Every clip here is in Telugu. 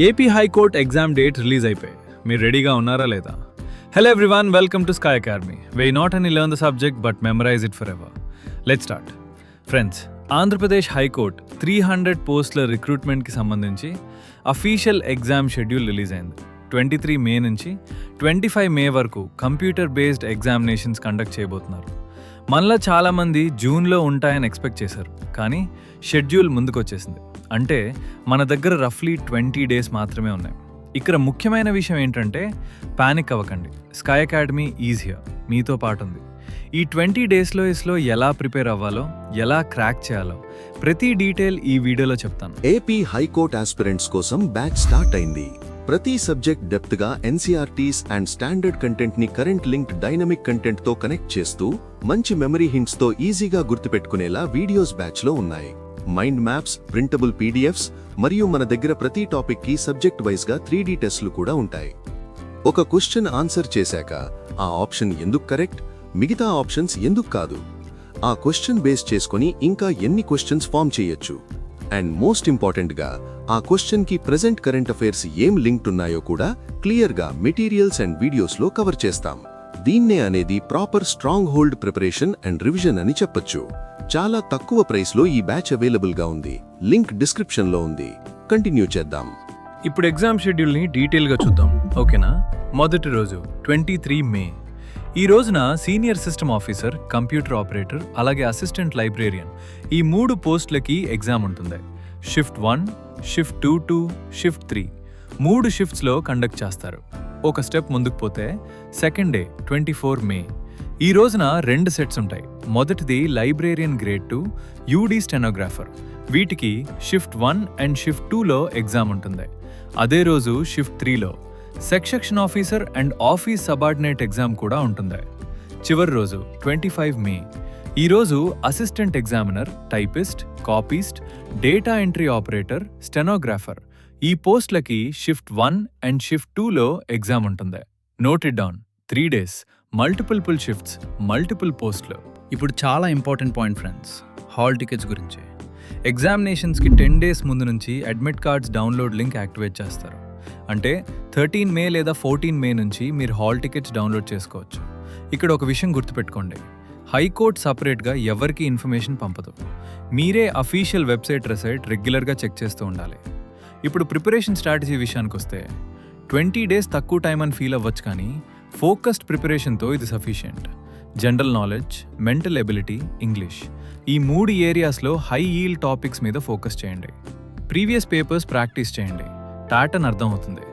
AP high court exam date release అయిపోయి మీరు రెడీగా ఉన్నారా లేదా? Hello everyone, welcome to sky academy. Way not only learn the subject but memorise it for ever. Let's start. Friends, Andhra Pradesh high court 300 పోస్టుల రిక్రూట్మెంట్కి సంబంధించి అఫీషియల్ ఎగ్జామ్ షెడ్యూల్ రిలీజ్ అయింది. 23 మే నుంచి 25 మే వరకు కంప్యూటర్ బేస్డ్ ఎగ్జామినేషన్స్ కండక్ట్ చేయబోతున్నారు. మనలో చాలామంది జూన్లో ఉంటాయని ఎక్స్పెక్ట్ చేశారు, కానీ షెడ్యూల్ ముందుకొచ్చేసింది. అంటే మన దగ్గర రఫ్లీ 20 డేస్ మాత్రమే ఉన్నాయి. ఇక్కడ ముఖ్యమైన విషయం ఏంటంటే పానిక్ అవ్వకండి. స్కై అకాడమీ ఈజ్ హియర్, మీతో పాటు ఉంది. ఈ 20 డేస్లో ఎలా ప్రిపేర్ అవ్వాలో, ఎలా క్రాక్ చేయాలో ప్రతి డీటెయిల్ ఈ వీడియోలో చెప్తాను. ఏపీ హైకోర్ట్ ఆస్పిరెంట్స్ కోసం బ్యాచ్ స్టార్ట్ అయింది. ప్రతి సబ్జెక్ట్ డెప్త్ గా ఎన్సీఆర్టీస్ అండ్ స్టాండర్డ్ కంటెంట్ ని కరెంట్ లింక్డ్ డైనమిక్ కంటెంట్ తో కనెక్ట్ చేస్తూ మంచి మెమరీ హింట్స్ తో ఈజీగా గుర్తుపెట్టుకునేలా వీడియోస్ బ్యాచ్ లో ఉన్నాయి. మైండ్ మ్యాప్స్, ప్రింటబుల్ పీడిఎఫ్స్ మరియు మన దగ్గర ప్రతి టాపిక్ కి సబ్జెక్ట్ వైజ్ గా 3D టెస్ట్లు కూడా ఉంటాయి. ఒక క్వశ్చన్ ఆన్సర్ చేశాక ఆ ఆప్షన్ ఎందుకు కరెక్ట్, మిగతా ఆప్షన్స్ ఎందుకు కాదు, ఆ క్వశ్చన్ బేస్ చేసుకుని ఇంకా ఎన్ని క్వశ్చన్స్ ఫామ్ చేయొచ్చు, అండ్ మోస్ట్ ఇంపార్టెంట్ గా ఆ క్వశ్చన్ కి ప్రెజెంట్ కరెంట్ అఫైర్స్ ఏం లింక్డ్ ఉన్నాయో కూడా క్లియర్ గా మెటీరియల్స్ అండ్ వీడియోస్ లో కవర్ చేస్తాం. దీన్నే అనేది proper strong hold preparation and revision అని చెప్పొచ్చు. చాలా తక్కువ ప్రైస్ లో ఈ బ్యాచ్ అవైలబుల్ గా ఉంది. లింక్ డిస్క్రిప్షన్ లో ఉంది. కంటిన్యూ చేద్దాం. ఇప్పుడు ఎగ్జామ్ షెడ్యూల్ ని డీటెయిల్ గా చూద్దాం, ఓకేనా? మొదటి రోజు 23 మే. ఈ రోజున senior system officer, computer operator, అలాగే అసిస్టెంట్ లైబ్రేరియన్ ఈ 3 పోస్టులకి ఎగ్జామ్ ఉంటుంది. షిఫ్ట్ 1, షిఫ్ట్ 2, షిఫ్ట్ 3 3 షిఫ్ట్స్లో కండక్ట్ చేస్తారు. ఒక స్టెప్ ముందుకు పోతే సెకండ్ డే 24 మే. ఈ రోజున 2 సెట్స్ ఉంటాయి. మొదటిది లైబ్రేరియన్ గ్రేడ్ 2, యూడీ స్టెనోగ్రాఫర్. వీటికి షిఫ్ట్ 1 అండ్ షిఫ్ట్ 2లో ఎగ్జామ్ ఉంటుంది. అదే రోజు షిఫ్ట్ 3లో section officer and office subordinate exam కూడా ఉంటుంది. చివరి రోజు 25 మే. ఈరోజు assistant examiner, typist, copyist, data entry operator, stenographer ఈ పోస్టులకి షిఫ్ట్ 1 అండ్ షిఫ్ట్ 2లో ఎగ్జామ్ ఉంటుంది. Note it down. 3 days, multiple shifts, multiple పోస్టులు. ఇప్పుడు చాలా important point friends, hall tickets గురించి. ఎగ్జామినేషన్స్కి 10 డేస్ ముందు నుంచి admit cards download link activate చేస్తారు. అంటే 13 మే లేదా 14 మే నుంచి మీరు హాల్ టికెట్స్ డౌన్లోడ్ చేసుకోవచ్చు. ఇక్కడ ఒక విషయం గుర్తుపెట్టుకోండి, హైకోర్ట్ సపరేట్గా ఎవరికి ఇన్ఫర్మేషన్ పంపదు. మీరే అఫీషియల్ వెబ్సైట్ రిసైట్ రెగ్యులర్గా చెక్ చేస్తూ ఉండాలి. ఇప్పుడు ప్రిపరేషన్ స్ట్రాటజీ విషయానికి వస్తే 20 డేస్ తక్కువ టైం అని ఫీల్ అవ్వచ్చు, కానీ ఫోకస్డ్ ప్రిపరేషన్తో ఇది sufficient. General knowledge, mental ability, English ఈ 3 ఏరియాస్లో హై ఈల్డ్ టాపిక్స్ మీద ఫోకస్ చేయండి. ప్రీవియస్ పేపర్స్ ప్రాక్టీస్ చేయండి, ప్యాటర్న్ అర్థం అవుతుంది.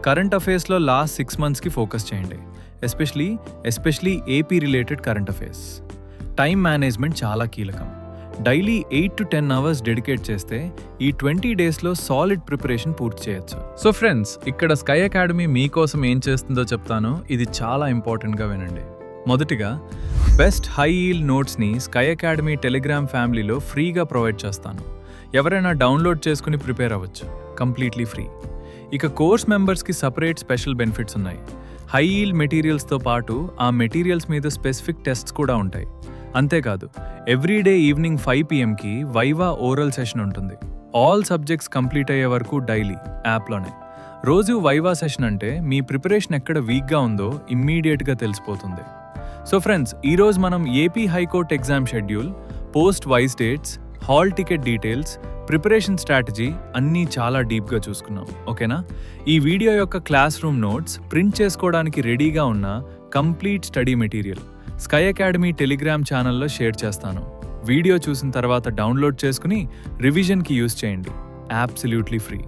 కరెంట్ అఫైర్స్లో లాస్ట్ 6 మంత్స్కి ఫోకస్ చేయండి, especially AP related current affairs. Time management చాలా కీలకం. డైలీ 8 to 10 అవర్స్ డెడికేట్ చేస్తే ఈ 20 డేస్లో సాలిడ్ ప్రిపరేషన్ పూర్తి చేయొచ్చు. సో ఫ్రెండ్స్, ఇక్కడ స్కై అకాడమీ మీకోసం ఏం చేస్తుందో చెప్తాను, ఇది చాలా ఇంపార్టెంట్గా వినండి. మొదటిగా బెస్ట్ హై ఈల్డ్ నోట్స్ని స్కై అకాడమీ టెలిగ్రామ్ ఫ్యామిలీలో ఫ్రీగా ప్రొవైడ్ చేస్తాను. ఎవరైనా డౌన్లోడ్ చేసుకుని ప్రిపేర్ అవ్వచ్చు, కంప్లీట్లీ ఫ్రీ. ఇక కోర్స్ మెంబర్స్కి సపరేట్ స్పెషల్ బెనిఫిట్స్ ఉన్నాయి. హై ఈల్డ్ మెటీరియల్స్తో పాటు ఆ మెటీరియల్స్ మీద స్పెసిఫిక్ టెస్ట్స్ కూడా ఉంటాయి. అంతేకాదు, everyday evening 5 PM viva oral session ఉంటుంది. ఆల్ సబ్జెక్ట్స్ కంప్లీట్ అయ్యే వరకు డైలీ యాప్లోనే. రోజు వైవా సెషన్ అంటే మీ ప్రిపరేషన్ ఎక్కడ వీక్గా ఉందో ఇమ్మీడియట్గా తెలిసిపోతుంది. సో ఫ్రెండ్స్, ఈరోజు మనం AP high court exam schedule, post wise dates, hall ticket details, preparation strategy అన్నీ చాలా డీప్గా చూసుకున్నాం, ఓకేనా? ఈ వీడియో యొక్క క్లాస్ రూమ్ నోట్స్, ప్రింట్ చేసుకోవడానికి రెడీగా ఉన్న complete study material sky Academy Telegram ఛానల్లో షేర్ చేస్తాను. వీడియో చూసిన తర్వాత డౌన్లోడ్ చేసుకుని రివిజన్కి యూజ్ చేయండి, అబ్సల్యూట్లీ ఫ్రీ.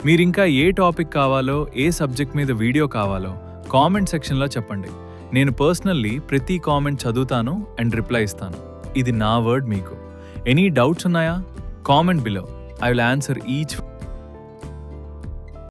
మీరు ఇంకా ఏ టాపిక్ కావాలో, ఏ సబ్జెక్ట్ మీద వీడియో కావాలో కామెంట్ సెక్షన్లో చెప్పండి. నేను పర్సనల్లీ ప్రతి కామెంట్ చదువుతాను అండ్ రిప్లై ఇస్తాను. ఇది నా వర్డ్ మీకు. ఎనీ డౌట్స్ ఉన్నాయా? Comment below. I will answer each.